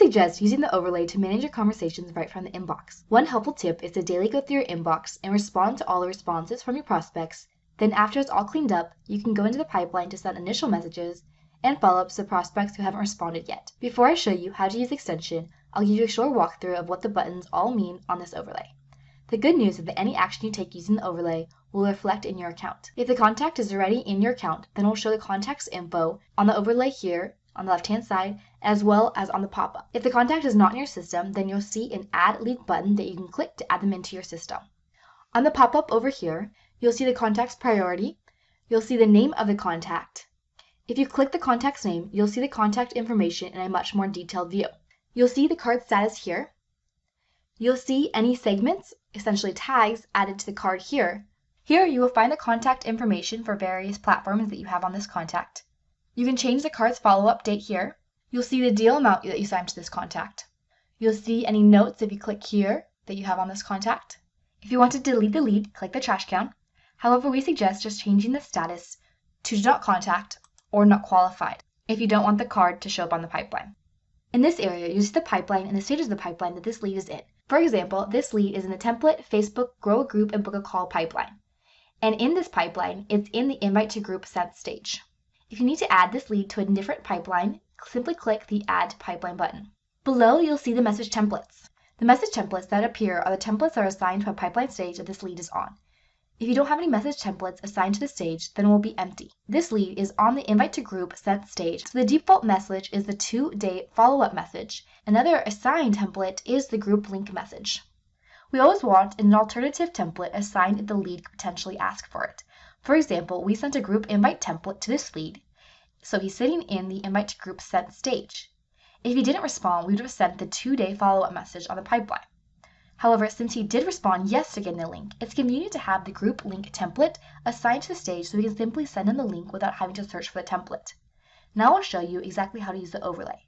suggest using the overlay to manage your conversations right from the inbox. One helpful tip is to daily go through your inbox and respond to all the responses from your prospects. Then after it's all cleaned up, you can go into the pipeline to send initial messages and follow-ups to prospects who haven't responded yet. Before I show you how to use the extension, I'll give you a short walkthrough of what the buttons all mean on this overlay. The good news is that any action you take using the overlay will reflect in your account. If the contact is already in your account, then it will show the contact's info on the overlay here on the left-hand side, as well as on the pop-up. If the contact is not in your system, then you'll see an Add Lead button that you can click to add them into your system. On the pop-up over here, you'll see the contact's priority. You'll see the name of the contact. If you click the contact's name, you'll see the contact information in a much more detailed view. You'll see the card status here. You'll see any segments, essentially tags, added to the card here. Here you will find the contact information for various platforms that you have on this contact. You can change the card's follow-up date here. You'll see the deal amount that you signed to this contact. You'll see any notes if you click here that you have on this contact. If you want to delete the lead, click the trash can. However, we suggest just changing the status to do not contact or not qualified if you don't want the card to show up on the pipeline. In this area, you see the pipeline and the stages of the pipeline that this lead is in. For example, this lead is in the template, Facebook, grow a group, and book a call pipeline. And in this pipeline, it's in the invite to group sent stage. If you need to add this lead to a different pipeline, simply click the Add Pipeline button. Below, you'll see the message templates. The message templates that appear are the templates that are assigned to a pipeline stage that this lead is on. If you don't have any message templates assigned to the stage, then it will be empty. This lead is on the invite to group sent stage, so the default message is the 2-day follow-up message. Another assigned template is the group link message. We always want an alternative template assigned if the lead could potentially ask for it. For example, we sent a group invite template to this lead, so he's sitting in the invite to group sent stage. If he didn't respond, we would have sent the 2-day follow-up message on the pipeline. However, since he did respond yes to getting the link, it's convenient to have the group link template assigned to the stage so we can simply send him the link without having to search for the template. Now I'll show you exactly how to use the overlay.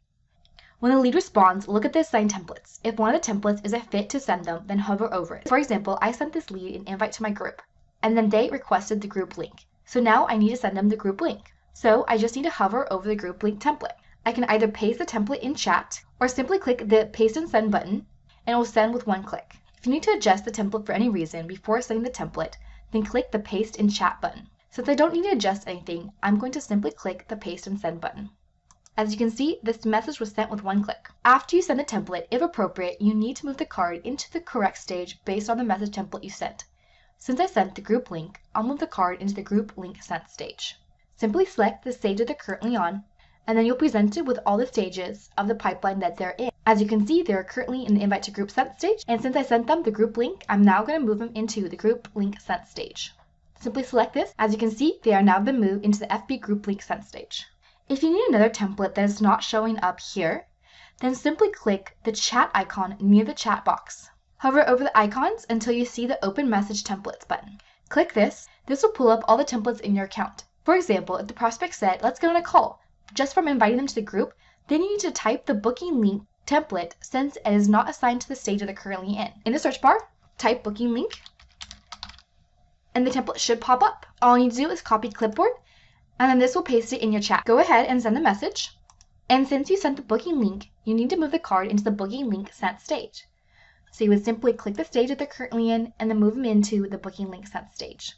When the lead responds, look at the assigned templates. If one of the templates is a fit to send them, then hover over it. For example, I sent this lead an invite to my group, and then they requested the group link. So now I need to send them the group link. So I just need to hover over the group link template. I can either paste the template in chat or simply click the paste and send button, and it will send with one click. If you need to adjust the template for any reason before sending the template, then click the paste in chat button. Since I don't need to adjust anything, I'm going to simply click the paste and send button. As you can see, this message was sent with one click. After you send the template, if appropriate, you need to move the card into the correct stage based on the message template you sent. Since I sent the group link, I'll move the card into the group link sent stage. Simply select the stage that they're currently on, and then you'll be presented with all the stages of the pipeline that they're in. As you can see, they're currently in the invite to group sent stage, and since I sent them the group link, I'm now going to move them into the group link sent stage. Simply select this. As you can see, they are now been moved into the FB group link sent stage. If you need another template that is not showing up here, then simply click the chat icon near the chat box. Hover over the icons until you see the Open Message Templates button. Click this. This will pull up all the templates in your account. For example, if the prospect said, let's get on a call, just from inviting them to the group, then you need to type the booking link template since it is not assigned to the stage that they're currently in. In the search bar, type booking link, and the template should pop up. All you need to do is copy clipboard, and then this will paste it in your chat. Go ahead and send the message. And since you sent the booking link, you need to move the card into the booking link sent stage. So you would simply click the stage that they're currently in and then move them into the booking link sent stage.